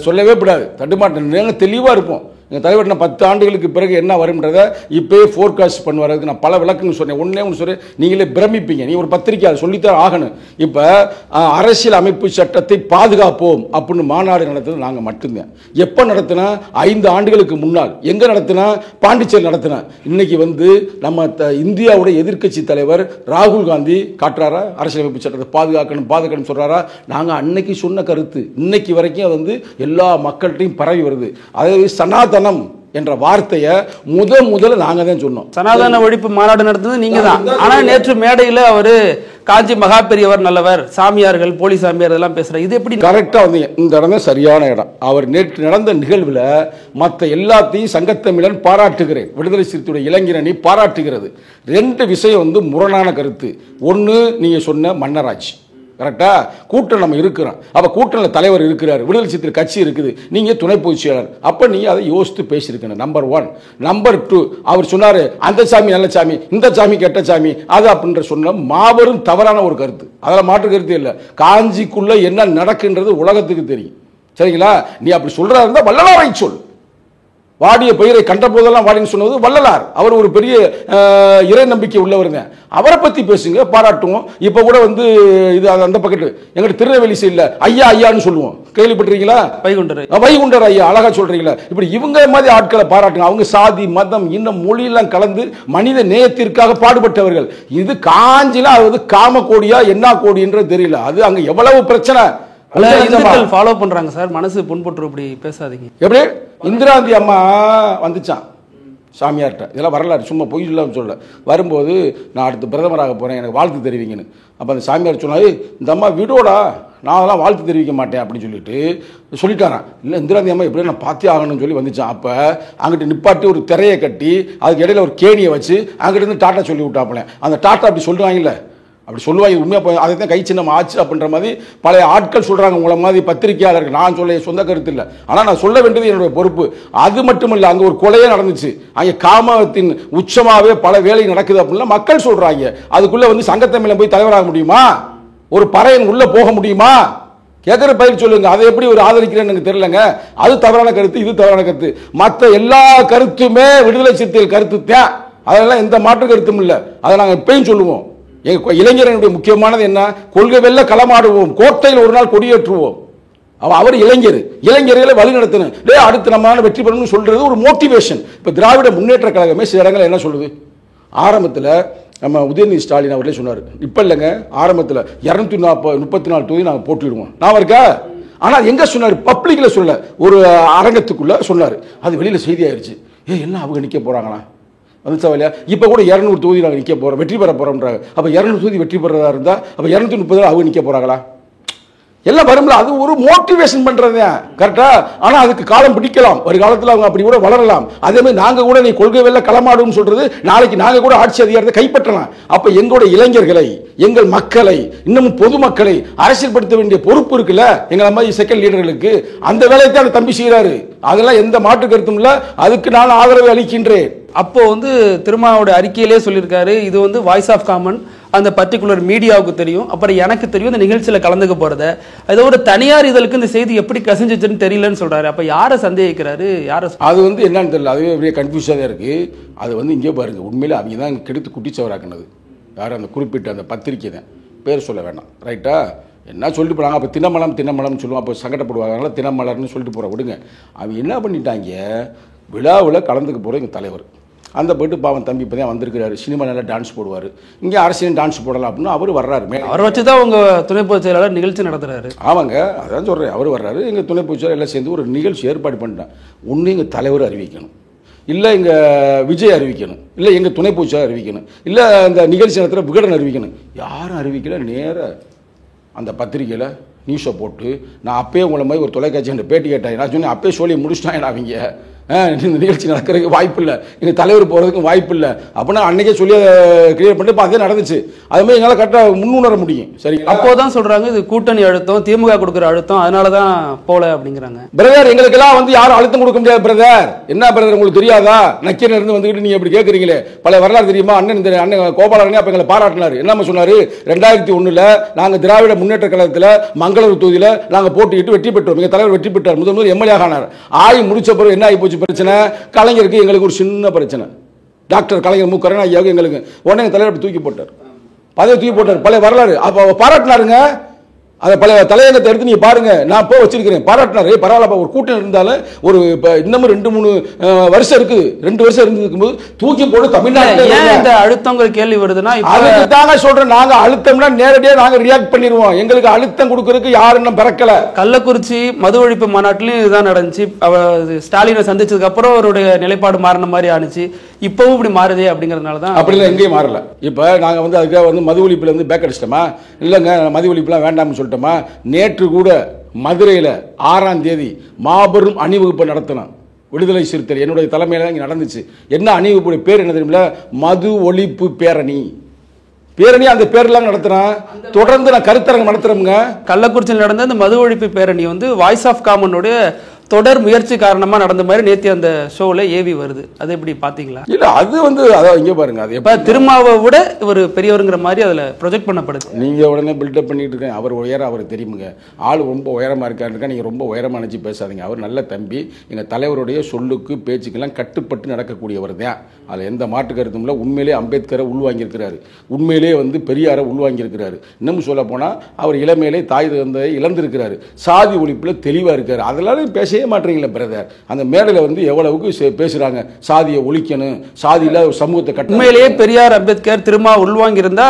சொல்லவே கூடாது. தடுமாற்றம் தெளிவா இருப்போம். எங்கள் தலைவர் 10 ஆண்டுகளுக்கு பிறகு என்ன வரும்ன்றதை இப்போயே ஃபோர்காஸ்ட் பண்ணுவாருக்கு. நான் பல விளக்கங்கள் சொன்னேன். ஒன்றே ஒன்று சொல்கிறேன், நீங்களே பிரமிப்பீங்க. நீ ஒரு பத்திரிக்கை அதை சொல்லித்தான் ஆகணும். இப்போ அரசியல் அமைப்பு சட்டத்தை பாதுகாப்போம் அப்படின்னு மாநாடு நடத்துறது நாங்கள் மட்டும்தான். எப்போ நடத்தினா? 5 ஆண்டுகளுக்கு முன்னால். எங்கே நடத்தினா? பாண்டிச்சேரி நடத்தினா. இன்னைக்கு வந்து நம்ம இந்தியாவுடைய எதிர்க்கட்சி தலைவர் ராகுல் காந்தி காட்டுறாரா அரசியல் அமைப்பு சட்டத்தை பாதுகாக்கணும் சொல்கிறாரா? நாங்கள் அன்னைக்கு சொன்ன கருத்து இன்னைக்கு வரைக்கும் அது வந்து எல்லா மக்கள்கிட்டையும் பரவி வருது. அதாவது சனாதன என்ற வார்த்தையை முதல்ல நாங்க தான் சொன்னோம். சனாதன ஒழிப்பு மாநாடு நடந்தது நீங்க தான். ஆனா நேற்று மேடையில் அவரு காஞ்சி மகா பெரியவர் நல்லவர், சாமியார்கள் போலி சாமியார் இதெல்லாம் பேசுறாரு. இது எப்படி கரெக்டா வந்து இந்த இடம் தான் சரியான இடம். அவர் நேற்று நடந்த நிகழ்வில் மற்ற எல்லாத்தையும் சங்கத்தமிழன் பாராட்டுகிறேன், விடுதலை சிறுத்தையுடைய இளைஞரணி பாராட்டுகிறது. 2 விஷயம் வந்து முரணான கருத்து. ஒன்று நீங்க சொன்ன மன்னராட்சி, கரெக்டா? கூட்டம் நம்ம இருக்கிறோம். அப்ப கூட்டணியில் தலைவர் இருக்கிறார், விடுதலை சிறுத்தை கட்சி இருக்குது, நீங்க துணை பொதுச் செயலாளர். அப்ப நீங்க அதை யோசித்து பேசியிருக்கணும். நம்பர் 1. நம்பர் 2, அவர் சொன்னாரு அந்த சாமி நல்ல சாமி, இந்த சாமி கெட்ட சாமி, அது அப்படின்ற சொன்ன மாபெரும் தவறான ஒரு கருத்து. அதில் மாற்று கருத்து இல்லை. காஞ்சிக்குள்ள என்ன நடக்குன்றது உலகத்துக்கு தெரியும். சரிங்களா? நீ அப்படி சொல்றதா இருந்தா வள்ளலாரை சொல். வாடிய பயிரை கண்ட போதெல்லாம் வாடின்னு சொன்னது வள்ளலார். அவர் ஒரு பெரிய இறை நம்பிக்கை உள்ளவருங்க. அவரை பத்தி பேசுங்க, பாராட்டுவோம். இப்ப கூட வந்து இது அந்த பக்கத்து எங்கிட்ட திருநெல்வேலி சைடில் ஐயா ஐயான்னு சொல்லுவோம், கேள்விப்பட்டிருக்கீங்களா? வைகுண்டர் ஐயா, அழகா சொல்றீங்களா? இப்படி இவங்க மாதிரி ஆட்களை பாராட்டுங்க. அவங்க சாதி மதம் இன்னும் மொழியெல்லாம் கலந்து மனித நேயத்திற்காக பாடுபட்டவர்கள். இது காஞ்சில அது காம கோடியா என்ன கோடின்றது தெரியல. அது அங்க எவ்வளவு பிரச்சனை ஃபாலோ பண்றாங்க சார். மனசு புண்பட்டு இப்படி பேசாதீங்க. எப்படி இந்திராந்தி அம்மா வந்துச்சான் சாமியார்கிட்ட, இதெல்லாம் வரலாறு, சும்மா பொய் இல்லாமல் சொல்ல. வரும்போது நான் அடுத்து பிரதமராக போகிறேன், எனக்கு வாழ்த்து தெரிவிங்கன்னு. அப்போ அந்த சாமியார் சொன்னாரு, இந்த அம்மா விடோடா, நான் அதெல்லாம் வாழ்த்து தெரிவிக்க மாட்டேன் அப்படின்னு சொல்லிட்டாரான். இல்லை இந்திராந்தி அம்மா எப்படியும் நான் பார்த்தே ஆகணும்னு சொல்லி வந்துச்சான். அப்போ அங்கிட்டு நிப்பாட்டி ஒரு திரையை கட்டி அதுக்கு இடையில ஒரு கேணியை வச்சு அங்கிட்ட இருந்து டாட்டா சொல்லி விட்டாப்பல. அந்த டாட்டா அப்படி சொல்லுவாங்கல்ல, அப்படி சொல்லுவாங்க. உண்மையாக அதை தான் கை சின்னம் ஆச்சு அப்படின்ற மாதிரி பழைய ஆட்கள் சொல்கிறாங்க. உங்களை மாதிரி பத்திரிகையாளர்கள். நான் சொல்ல சொந்த கருத்து இல்லை, ஆனால் நான் சொல்ல வேண்டியது என்னுடைய பொறுப்பு. அது மட்டும் இல்லை, அங்கே ஒரு கொலையே நடந்துச்சு. அங்கே காமத்தின் உச்சமாகவே பல வேலை நடக்குது அப்படின்னா மக்கள் சொல்கிறாங்க. அதுக்குள்ளே வந்து சங்கத்தமிழன் போய் தலைவராக முடியுமா? ஒரு பறையன் உள்ளே போக முடியுமா? கேட்குற பயிர் சொல்லுங்க. அதை எப்படி ஒரு ஆதரிக்கிறேன்னு எனக்கு தெரியலங்க. அது தவறான கருத்து, இது தவறான கருத்து. மற்ற எல்லா கருத்துமே விடுதலை சிறுத்தைகள் கருத்து தான். அதெல்லாம் எந்த மாற்று கருத்தும் இல்லை. அதை நாங்கள் எப்பயும் சொல்லுவோம். எங்கள் இளைஞர்களுடைய முக்கியமானது என்ன? கொள்கை வெல்ல களமாடுவோம், கோட்டையில் ஒரு நாள் கொடியேற்றுவோம். அவர் இளைஞர்களை வழி நடத்தணும். அடுத்து நம்மளால வெற்றி பெறணும்னு சொல்றது ஒரு மோட்டிவேஷன். இப்போ திராவிட முன்னேற்ற கழகமே சில இடங்கள் என்ன சொல்லுது, ஆரம்பத்தில் நம்ம உதயநிதி ஸ்டாலின் அவர்களே சொன்னார், இப்போ இல்லைங்க ஆரம்பத்தில் 234 தொகுதி நாங்கள் போட்டிடுவோம், நான் இருக்கா. ஆனால் எங்கே சொன்னார், பப்ளிக்கில் சொல்லல, ஒரு அரங்கத்துக்குள்ளே சொன்னார். அது வெளியில் செய்தி ஆயிடுச்சு. என்ன அவங்க நிற்க போகிறாங்களா வந்துச்சா இல்லையா. இப்போ கூட 200 தொகுதி நாங்கள் நிற்க போகிறோம், வெற்றி பெற போகிறோம்ன்றாங்க. அப்போ 200 தொகுதி வெற்றி பெறதா இருந்தால் அப்போ 230 அவங்க நிற்க போகிறாங்களா, எல்லாம் வரும்ல. அது ஒரு மோட்டிவேஷன் பண்றது கரெக்டா. ஆனா அதுக்கு காலம் பிடிக்கலாம், ஒரு காலத்தில் அவங்க அப்படி கூட வளரலாம். அதே மாதிரி நாங்க கூட நீ கொள்கை வெல்ல களமாடும் சொல்றது, நாளைக்கு நாங்க கூட ஆட்சி அதிகாரத்தை கைப்பற்றலாம். அப்ப எங்களுடைய இளைஞர்களை, எங்கள் மக்களை, இன்னமும் பொதுமக்களை அரசியல்படுத்த வேண்டிய பொறுப்பு இருக்குல்ல எங்களை மாதிரி செகண்ட் லீடர்களுக்கு. அந்த வேலையை தான் தம்பி செய்யறாரு, அதெல்லாம் எந்த மாற்று கருத்தும் இல்ல. அதுக்கு நான் ஆதரவு அளிக்கின்றேன். அப்போ திருமாவோட அறிக்கையிலே சொல்லியிருக்காரு, இது வாய்ஸ் ஆஃப் காமன் அந்த பர்டிகுலர் மீடியாவுக்கு தெரியும், அப்புறம் எனக்கு தெரியும் இந்த நிகழ்ச்சியில் கலந்துக்க போறத. ஏதோ ஒரு தனியார் இதழுக்கு இந்த செய்தி எப்படி கசிஞ்சிச்சுன்னு தெரியலன்னு சொல்றாரு. அப்ப யாரை சந்தேகிக்கிறாரு, யாரை அது என்னன்னு தெரியல. அதுவே பெரிய கன்ஃபியூஸாக தான் இருக்கு. அது இங்கே பாருங்க, உண்மையில அவங்க தான் கெடுத்து குட்டிச்சவராக்குனது யாரும் அந்த குறிப்பிட்ட அந்த பத்திரிக்கை தான், பேர் சொல்ல வேண்டாம் ரைட்டா. என்ன சொல்லிட்டு போகிறாங்க, அப்போ தினமலம்னு சொல்லுவோம், அப்போ சங்கடப்படுவாங்க, தினமலர்னு சொல்லிட்டு போகிற விடுங்க. அவங்க என்ன பண்ணிட்டாங்க, விழாவில் கலந்துக்க போகிற எங்கள் தலைவர் அந்த போய்ட்டு பாவம் தம்பி இப்போ தான் வந்திருக்கிறாரு, சினிமா நல்லா டான்ஸ் போடுவார், இங்கே அரசியல் டான்ஸ் போடலாம் அப்படின்னு அவர் வர்றாரு. அவர் வச்சு தான் உங்கள் துணை பொதுச் செயலாளர் நிகழ்ச்சி நடத்துறாரு. ஆமாங்க, அதான் சொல்கிறேன். அவர் வர்றாரு, எங்கள் துணை பொதுச் செயலாளர் எல்லாம் சேர்ந்து ஒரு நிகழ்ச்சி ஏற்பாடு பண்ணிட்டேன். ஒன்று எங்கள் தலைவர் அறிவிக்கணும், இல்லை எங்கள் விஜய் அறிவிக்கணும், இல்லை எங்கள் துணை பொதுச் செயலாளர் அறிவிக்கணும், இல்லை இந்த நிகழ்ச்சி நடத்துகிற விகடன் அறிவிக்கணும். யாரும் அறிவிக்கல. நேராக அந்த பத்திரிக்கையில் நியூஸை போட்டு, நான் அப்பயே உங்களை மாதிரி ஒரு தொலைக்காட்சி என்ற பேட்டி கேட்டேன். நான் சொன்னேன், அப்பயே சொல்லி முடிச்சிட்டாங்க அவங்க, இந்த நிகழ்ச்சி நடக்கிறதுக்கு வாய்ப்பு இல்லை, எங்கள் தலைவர் போகிறதுக்கும் வாய்ப்பு இல்லை அப்படின்னா அன்றைக்கே சொல்லி அதை கிளியர் பண்ணிட்டு இப்போ அதே நடந்துச்சு. அதுமாதிரி எங்களால் கரெக்டாக முன்னுணர முடியும். சரி, அப்போ தான் சொல்கிறாங்க இது கூட்டணி அழுத்தம், திமுக கொடுக்குற அழுத்தம், அதனால தான் போல அப்படிங்கிறாங்க. பிரதர், எங்களுக்கெல்லாம் யாரும் அழுத்தம் கொடுக்க முடியாது பிரதர். என்ன பிரதர் உங்களுக்கு தெரியாதா, நக்கீரன் இருந்து வந்துக்கிட்டு நீங்கள் எப்படி கேட்குறீங்களே, பல வரலாறு தெரியுமா. அண்ணன் கோபாலரனே அப்போ எங்களை பாராட்டினார். என்ன சொன்னார், 2001 நாங்கள் திராவிட முன்னேற்ற கழகத்தில் மங்களூர் தொகுதியில் நாங்கள் போட்டியிட்டு வெற்றி பெற்றோம். எங்கள் தலைவர் வெற்றி பெற்றார், முதல் எம்எல்ஏ ஆனார். ஆகி முடிச்ச பிறகு என்ன ஆகி போச்சு பிரச்சனை, கலைஞருக்கு எங்களுக்கு ஒரு சின்ன பிரச்சனை. டாக்டர் கலைஞர் முக்கரன் ஐயாவுக்கு எங்களுக்கு உடனே எங்கள் தலைவர் தூக்கி போட்டார், பதவி தூக்கி போட்டார். பழைய வரலாறு அப்போ பாராட்டினாருங்க. அதை பழைய தலையங்கத்தை எடுத்து நீங்க பாருங்க, நான் இப்போ வச்சிருக்கிறேன். பாராட்டினாரு, பரவாயில்ல, ஒரு கூட்டம் இருந்தாலும் ஒரு இன்னமும் 2-3 வருஷம் இருக்குது, 2 வருஷம் இருந்துக்கும் தூக்கி போட்டு தமிழ்நாட்டில் அழுத்தங்கள் கேள்வி வருதுன்னா அதுக்கு தாங்க சொல்றேன். நாங்க அழுத்தம்னா நேரடியாக நாங்க ரியாக்ட் பண்ணிடுவோம். எங்களுக்கு அழுத்தம் கொடுக்கறதுக்கு யாரும் இன்னும் பிறக்கல. கள்ளக்குறிச்சி மது ஒழிப்பு மாநாட்டிலும் இதுதான் நடந்துச்சு. ஸ்டாலினை சந்திச்சதுக்கு அப்புறம் அவருடைய நிலைப்பாடு மாறின மாதிரி ஆனிச்சு. இப்பவும் இப்படி மாறுதே அப்படிங்கறதுனால தான். அப்படிலாம் எங்கேயும் மாறல. இப்போ நாங்கள் அதுக்காக மது ஒழிப்புல பேக் அடிச்சிட்டோமா, இல்லைங்க மது ஒழிப்புலாம் வேண்டாம்னு சொல்லிட்டோமா. நேற்று கூட மதுரையில் 6ஆம் தேதி மாபெரும் அணிவகுப்பு நடத்தினோம். விடுதலை சிறுத்தைகள் என்னுடைய தலைமையில் தான் இங்கே நடந்துச்சு. என்ன அணிவகுப்புடைய பேர் என்ன தெரியுமில்ல, மது ஒழிப்பு பேரணி. அந்த பேரெல்லாம் நடத்துறேன், தொடர்ந்து நான் கருத்தரங்கம் நடத்துறேங்க. கள்ளக்குறிச்சியில் நடந்த அந்த மது ஒழிப்பு பேரணி வாய்ஸ் ஆஃப் காமனுடைய தொடர் முயற்சி காரணமா நடந்த மாதிரி நேற்று அந்த ஷோல ஏவி வருது. அது எப்படி பாத்தீங்களா? இல்ல அது அதான் இங்க பாருங்க, அது எப்ப திருமாவை விட ஒரு பெரியவருங்கிற மாதிரி அதுல ப்ரொஜெக்ட் பண்ணப்படுது. நீங்க உடனே பில்டப் பண்ணிட்டு இருக்கேன். அவர் உயரம் அவருக்கு தெரியுமுங்க, ஆள் ரொம்ப உயரமா இருக்காருக்கா. நீங்க ரொம்ப உயரமா நினைச்சு பேசாதீங்க. அவர் நல்ல தம்பி, எங்க தலைவருடைய சொல்லுக்கு பேச்சுக்கெல்லாம் கட்டுப்பட்டு நடக்கக்கூடியவர் தான். அதுல எந்த மாற்று கருத்தும் இல்லை. உண்மையிலே அம்பேத்கரை உள்வாங்கியிருக்கிறாரு, உண்மையிலே பெரியாரை உள்வாங்கியிருக்கிறாரு. இன்னும் சொல்ல போனா அவர் இளமையிலே தாய் தந்தையை இழந்திருக்கிறாரு. சாதி ஒழிப்புல தெளிவா இருக்காரு. அதெல்லாம் பேச மாட்டீங்களா பிரதர்? அந்த மேடையில் எவ்வளவுக்கு பேசுறாங்க, சாதியை ஒழிக்கணும், சாதியில சமூகத்தை கட்ட. உண்மையிலேயே பெரியார் அம்பேத்கர் திருமா உள்வாங்கி இருந்தா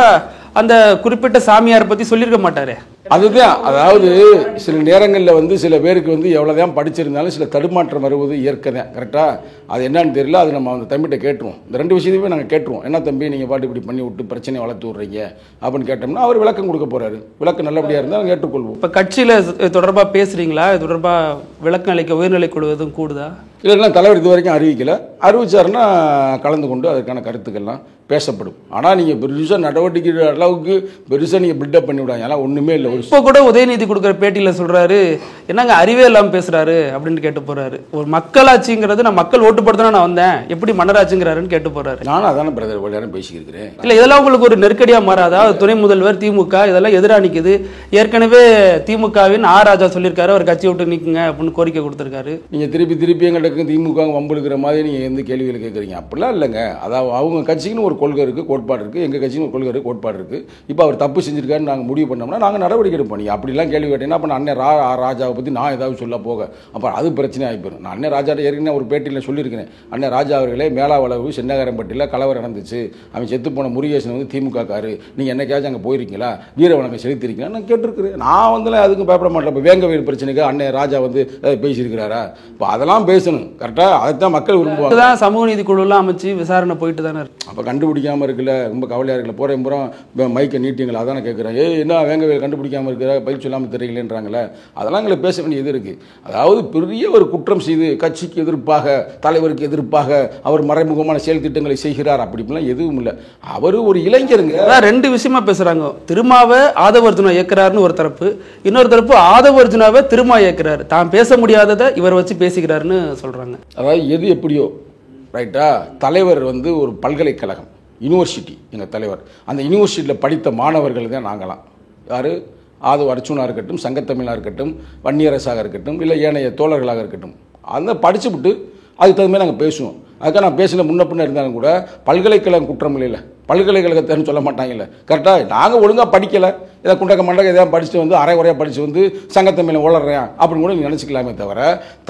அந்த குறிப்பிட்ட சாமியார் பத்தி சொல்லியிருக்க மாட்டாரு. அதுதான், அதாவது சில நேரங்களில் சில பேருக்கு எவ்வளோதான் படிச்சிருந்தாலும் சில தடுமாற்றம் வருவது இயற்கை தான். கரெக்டா? அது என்னன்னு தெரியல. அது நம்ம அந்த தம்பிகிட்ட கேட்டுருவோம். இந்த 2 விஷயத்தையுமே நாங்கள் கேட்டுருவோம். என்ன தம்பி நீங்கள் பாட்டு இப்படி பண்ணி விட்டு பிரச்சனையை வளர்த்து விட்றீங்க அப்படின்னு கேட்டோம்னா அவர் விளக்கம் கொடுக்க போறாரு. விளக்கம் நல்லபடியாக இருந்தால் நாங்கள் ஏற்றுக்கொள்வோம். இப்போ கட்சியில் தொடர்பாக பேசுறீங்களா? இது தொடர்பாக விளக்கம் அளிக்க உயர்நிலை குழு எதுவும் கூடுதா? இல்லைன்னா தலைவர் இது வரைக்கும் அறிவிக்கல. அறிவிச்சாருன்னா கலந்து கொண்டு அதற்கான கருத்துக்கள்லாம் பேசப்படும். ஆனால் நீங்கள் பெருசாக நடவடிக்கை அளவுக்கு பெருசாக நீங்கள் பில்டப் பண்ணி விடாங்க. அதெல்லாம் ஒன்றுமே இல்லை. இப்போ கூட உதயநிதி கொடுக்குற பேட்டியில் சொல்கிறாரு, என்னங்க அறிவே இல்லாமல் பேசுகிறாரு அப்படின்னு கேட்டு போகிறாரு. ஒரு மக்களாட்சிங்கிறது நான் மக்கள் ஓட்டு போடுறதுனா நான் வந்தேன், எப்படி மன்னராட்சிங்கிறாருன்னு கேட்டு போகிறாரு. நானும் அதான பிரதர் நேரம் பேசிக்கிறேன். இல்லை இதெல்லாம் உங்களுக்கு ஒரு நெருக்கடியாக மாறாதா? துணை முதல்வர் திமுக இதெல்லாம் எதிராக நிற்குது. ஏற்கனவே திமுகவின் ராஜா சொல்லியிருக்காரு, அவர் கட்சி விட்டு நிற்குங்க அப்படின்னு கோரிக்கை கொடுத்துருக்காரு. நீங்கள் திருப்பி எங்களுக்கு திமுக வம்புழுக்கிற மாதிரி நீங்கள் எந்த கேள்விகள் கேட்குறீங்க? அப்படிலாம் இல்லைங்க. அதாவது அவங்க கட்சிக்குன்னு ஒரு கொள்கை இருக்குது, கோட்பாடு இருக்குது. எங்கள் கட்சின்னு ஒரு கொள்கை இருக்குது, கோட்பாடு இருக்குது. இப்போ அவர் தப்பு செஞ்சிருக்காருன்னு நாங்கள் முடிவு பண்ணோம்னா நாங்கள் நடவடிக்கை நடவடிக்கை எடுப்போம். நீங்கள் அப்படிலாம் கேள்வி கேட்டீங்கன்னா அப்போ அண்ணன் ராஜாவை பற்றி நான் ஏதாவது சொல்ல போக அப்புறம் அது பிரச்சனை ஆகிப்போம். நான் அண்ணன் ராஜாட்ட ஏற்கனவே ஒரு பேட்டியில் சொல்லியிருக்கிறேன். அண்ணன் ராஜா அவர்களே மேலாவளவு சென்னகரம்பட்டியில் கலவரம் நடந்துச்சு, அவன் செத்து போன முருகேசன் வந்து திமுக காரு, நீங்கள் என்னைக்காச்சும் அங்கே போயிருக்கீங்களா, வீர வணக்கம் செலுத்திருக்கீங்களா நான் கேட்டிருக்கிறேன். நான் வந்து அதுக்கும் பயப்பட மாட்டேன். இப்போ வேங்கவேல் பிரச்சனைக்கு அண்ணன் ராஜா வந்து பேசியிருக்கிறாரா, இப்போ அதெல்லாம் பேசணும் கரெக்டாக, அதைத்தான் மக்கள் விரும்புவாங்க. சமூக நீதி குழுலாம் அமைச்சு விசாரணை போயிட்டு தானே இருக்கு. அப்போ கண்டுபிடிக்காமல் இருக்குல்ல, ரொம்ப கவலையாக இருக்குல்ல. போகிறேன் புறம் மைக்கை நீட்டிங்களா அதானே கேட்குறேன். என்ன வேங்கவேல் கண்டுபிடிக்காமல் இருக்கிற பயிர் சொல்லாமல் தெரியலேன்றாங்களே, அதெல்லாம் எங்களை பேச வேண்டிய இது இருக்குது. அதாவது பெரிய ஒரு குற்றம் செய்து கட்சிக்கு எதிர்ப்பாக தலைவருக்கு எதிர்ப்பாக அவர் மறைமுகமான செயல் திட்டங்களை செய்கிறார் அப்படிலாம் எதுவும் இல்லை. அவர் ஒரு இளைஞருங்க. ரெண்டு விஷயமா பேசுறாங்க. திருமாவை ஆதவர்ஜுனா இயக்குறாருன்னு ஒரு தரப்பு, இன்னொரு தரப்பு ஆதவர்ஜுனாவை திருமா இயக்குறாரு, தான் பேச முடியாததை இவர் வச்சு பேசிக்கிறாருன்னு சொல்றாங்க. அதாவது எது எப்படியோ ரைட்டா, தலைவர் வந்து ஒரு பல்கலைக்கழகம் யூனிவர்சிட்டி எங்கள் தலைவர், அந்த யூனிவர்சிட்டியில் படித்த மாணவர்கள் தான் நாங்களாம். யார் ஆதவ அர்ச்சுனா இருக்கட்டும், சங்கத்தமிழாக இருக்கட்டும், வன்னியரசாக இருக்கட்டும், இல்லை ஏனைய தோழர்களாக இருக்கட்டும், அந்த படிச்சுவிட்டு அதுக்கு தகுந்த மாதிரி நாங்கள் பேசுவோம். அதுக்காக நான் பேசின முன்ன பின்ன இருந்தாலும் கூட பல்கலைக்கழகம் குற்றம் இல்லை, பல்கலைக்கழகத்தைன்னு சொல்ல மாட்டாங்கல்ல. கரெக்டாக நாங்கள் ஒழுங்காக படிக்கலை, இதை குண்டக்க மண்டக்க எதாவது படிச்சுட்டு வந்து அரை குறையாக படித்து வந்து சங்கத்தமிழை உளறேன் அப்படின்னு கூட நீங்கள் நினச்சிக்கலாமே தவிர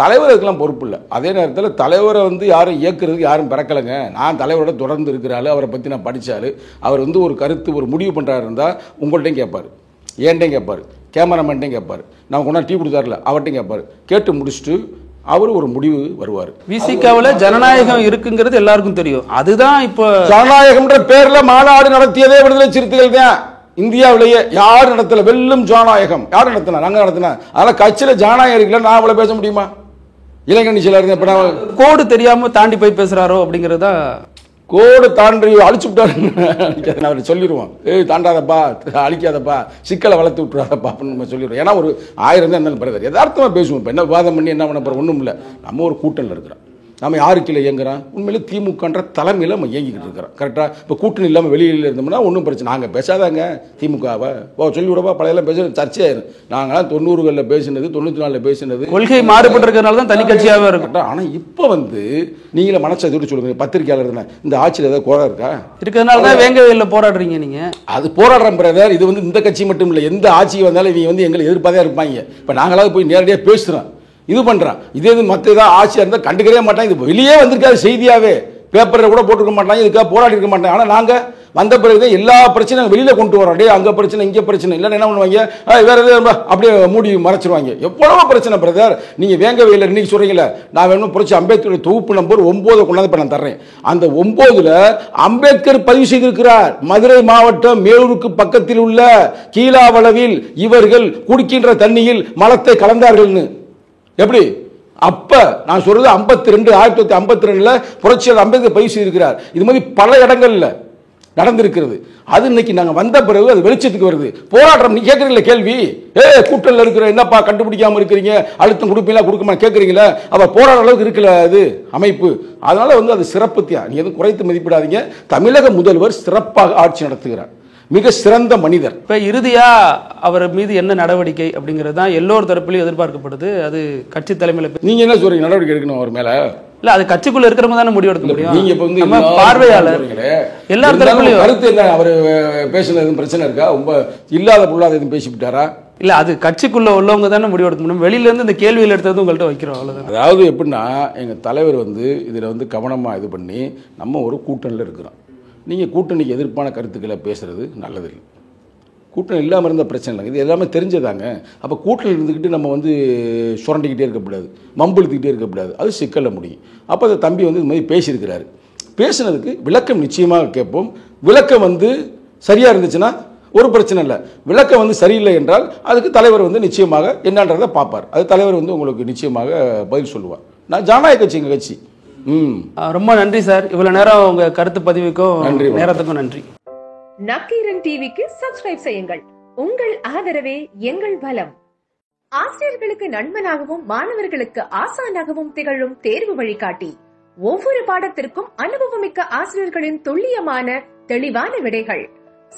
தலைவருக்கெல்லாம் பொறுப்பு இல்லை. அதே நேரத்தில் தலைவரை வந்து யாரும் இயக்குறதுக்கு யாரும் பிறக்கலைங்க. நான் தலைவரோட தொடர்ந்து இருக்கிறாள், அவரை பற்றி நான் படித்தாள், அவர் வந்து ஒரு கருத்து ஒரு முடிவு பண்ணுறாரு இருந்தால் உங்கள்கிட்டையும் கேட்பார், ஏன்ட்டையும் கேட்பார், கேமராமேன்ட்டையும் கேட்பார், நான் கொண்டா டீ கொடுத்தாருல அவர்கிட்டையும் கேட்பார். கேட்டு முடிச்சுட்டு அவர் ஒரு முடிவு வருவார். விசிகாவில் ஜனநாயகம் இருக்குங்கிறது எல்லாருக்கும் தெரியும். அதுதான் இப்போ ஜனநாயகம்ன்ற பேர்ல மாநாடு நடத்தியதே விடுதலை சிறுத்தைகள் தான். இந்தியாவிலேயே யார் நடத்தல வெல்லும் ஜனநாயகம் யார் நடத்தினா, நாங்க நடத்தினா. அதனால கட்சியில ஜனநாயகம் இருக்குல்ல, நான் அவ்வளவு பேச முடியுமா? இளைஞர் சில கோடு தெரியாம தாண்டி போய் பேசுறாரோ அப்படிங்கறதா. கோடு தாண்டி அழிச்சு விட்டாரு அவர் சொல்லிடுவோம். தாண்டாதப்பா, அழிக்காதப்பா, சிக்கலை வளர்த்து விட்டுறாதப்பா அப்படின்னு நம்ம சொல்லிடுவோம். ஏன்னா ஒரு 1000 தான் இருந்தாலும் பிரதர் யதார்த்தமாக பேசுவோம். இப்போ என்ன விவாதம் பண்ணி என்ன பண்ண போகிறோம், ஒன்றும் இல்லை. நம்ம ஒரு கூட்டணியில் இருக்கிறோம், நம்ம யாருக்கு இல்லை இயங்குறோம், உண்மையிலே திமுகன்ற தலைமையில் நம்ம இயங்கிக்கிட்டு இருக்கிறோம். கரெக்டாக இப்போ கூட்டணி இல்லாமல் வெளியில் இருந்தோம்னா ஒன்றும் பிரச்சனை. நாங்கள் பேசாதாங்க திமுகவை சொல்லிவிடப்பா, பழையெல்லாம் பேசுறது சர்ச்சையாயிரும். நாங்களாம் 90களில் பேசினது 94ல் பேசினது கொள்கை மாறுபட்டிருக்கிறதுனால தான் தனி கட்சியாகவே இருக்கும். ஆனால் இப்போ வந்து நீங்களே மனசாட்சியோடு சொல்லுங்க, பத்திரிகையாளர் தானே, இந்த ஆட்சியில் ஏதாவது கோரம் இருக்கா? இருக்கிறதுனால தான் வேங்கவேலில் போராடுறீங்க நீங்கள். அது போராடுற பிரதர். இது வந்து இந்த கட்சி மட்டும் இல்லை, எந்த ஆட்சி வந்தாலும் இவங்க வந்து எங்களை எதிர்ப்பாக இருப்பாங்க. இப்போ நாங்களாவது போய் நேரடியாக பேசுகிறோம், இது பண்ணுறான். இதே இது மற்ற ஏதாவது ஆட்சியாக இருந்தால் கண்டுக்கவே மாட்டாங்க. இது வெளியே வந்திருக்காது செய்தியாகவே, பேப்பரில் கூட போட்டுருக்க மாட்டாங்க, இதுக்காக போராடி இருக்க மாட்டாங்க. ஆனால் நாங்கள் வந்த பிறகுதான் எல்லா பிரச்சனையும் வெளியில் கொண்டு வரோம். டே அங்கே பிரச்சனை இங்கே பிரச்சனை இல்லைன்னா என்ன பண்ணுவாங்க, வேற எதாவது அப்படியே மூடி மறைச்சிருவாங்க. எவ்வளவோ பிரச்சனை பிரதர். நீங்கள் வேங்கவேல இன்னைக்கு சொல்கிறீங்களே, நான் வேணும் புரட்சி அம்பேத்கர் தொகுப்பு நம்பர் 9 கொண்டாந்து இப்போ நான் தர்றேன். அந்த 9ல் அம்பேத்கர் பதிவு செய்திருக்கிறார், மதுரை மாவட்டம் மேலூருக்கு பக்கத்தில் உள்ள கீழாவளவில் இவர்கள் குடிக்கின்ற தண்ணியில் மலத்தை கலந்தார்கள்னு. எப்படி? அப்ப நான் சொல்றது 1952 புரட்சியாளர் அம்பேத்கர் பதிவு செய்திருக்கிறார். இது மாதிரி பல இடங்கள்ல நடந்திருக்கிறது. அது இன்னைக்கு நாங்க வந்த பிறகு அது வெளிச்சத்துக்கு வருது. போராட்டம் நீ கேட்கறீங்களா கேள்வி, கூட்டணியில் இருக்கிற என்னப்பா கண்டுபிடிக்காம இருக்கிறீங்க, அழுத்தம் கொடுப்பீங்களா கொடுக்குமா கேட்கறீங்களா? அப்ப போராட அளவுக்கு இருக்குல்ல அது அமைப்பு. அதனால வந்து அது சிறப்புத்தியா, நீங்க எதுவும் குறைத்து மதிப்பிடாதீங்க. தமிழக முதல்வர் சிறப்பாக ஆட்சி நடத்துகிறார், மிக சிறந்த மனிதர். இப்ப இறுதியா அவர் மீது என்ன நடவடிக்கை அப்படிங்கிறது தான் எல்லோரு தரப்பிலையும் எதிர்பார்க்கப்படுது. அது கட்சி தலைமையில நீங்க என்ன சொல்றீங்க, நடவடிக்கை எடுக்கணும் அவர் மேல? இல்ல, அது கட்சிக்குள்ள இருக்கிறவங்க தானே முடிவு எடுக்க முடியும். நீங்க இப்ப வந்து நம்ம பார்வையாளர் எல்லா தரப்புலையும் கருத்து என்ன, அவர் பேசுனது எதுவும் பிரச்சனை இருக்கா? ரொம்ப இல்லாத பொருளாத எதுவும் பேசிவிட்டாரா? இல்ல, அது கட்சிக்குள்ள உள்ளவங்க தானே முடிவு எடுக்க முடியும். வெளியில இருந்து இந்த கேள்வியில் எடுத்தது உங்கள்கிட்ட வைக்கிறோம், அவ்வளவுதான். அதாவது எப்படின்னா, எங்க தலைவர் வந்து இதுல வந்து கவனமா இது பண்ணி நம்ம ஒரு கூட்டணியில் இருக்கிறோம். நீங்கள் கூட்டணிக்கு எதிர்ப்பான கருத்துக்களை பேசுகிறது நல்லதில்லை. கூட்டணி இல்லாமல் இருந்த பிரச்சனை இல்லை, இது எல்லாமே தெரிஞ்சதாங்க. அப்போ கூட்டணி இருந்துக்கிட்டு நம்ம வந்து சுரண்டிக்கிட்டே இருக்கக்கூடாது, மம்புழுத்துக்கிட்டே இருக்கக்கூடாது, அது சிக்கலில் முடியும். அப்போ அந்த தம்பி வந்து இது மாதிரி பேசியிருக்கிறாரு. பேசுனதுக்கு விளக்கம் நிச்சயமாக கேட்போம். விளக்கம் வந்து சரியாக இருந்துச்சுன்னா ஒரு பிரச்சனை இல்லை. விளக்கம் வந்து சரியில்லை என்றால் அதுக்கு தலைவர் வந்து நிச்சயமாக என்னன்றதை பார்ப்பார். அது தலைவர் வந்து உங்களுக்கு நிச்சயமாக பதில் சொல்லுவார். நான் ஜனநாயக கட்சி, எங்கள் கட்சி. ரொம்ப நன்றி சார், இவ்வளவு நேரம் உங்க கருத்து பதிவுக்கும் நேரத்துக்கும் நன்றி. நக்கீரன் டிவிக்கு சப்ஸ்கிரைப் செய்யுங்கள். உங்கள் ஆதரவே எங்கள் பலம். ஆசிரியர்களுக்கு நண்பனாகவும் மாணவர்களுக்கு ஆசானாகவும் திகழும் தேர்வு வழிகாட்டி. ஒவ்வொரு பாடத்திற்கும் அனுபவமிக்க ஆசிரியர்களின் துல்லியமான தெளிவான விடைகள்.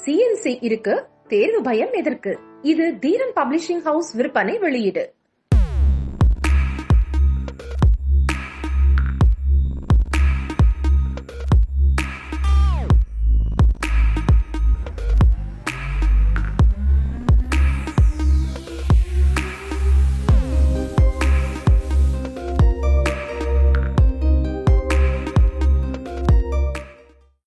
CNC இருக்கு, தேர்வு பயம் எதற்கு? இது தீரன் பப்ளிஷிங் ஹவுஸ் விற்பனை வெளியீடு.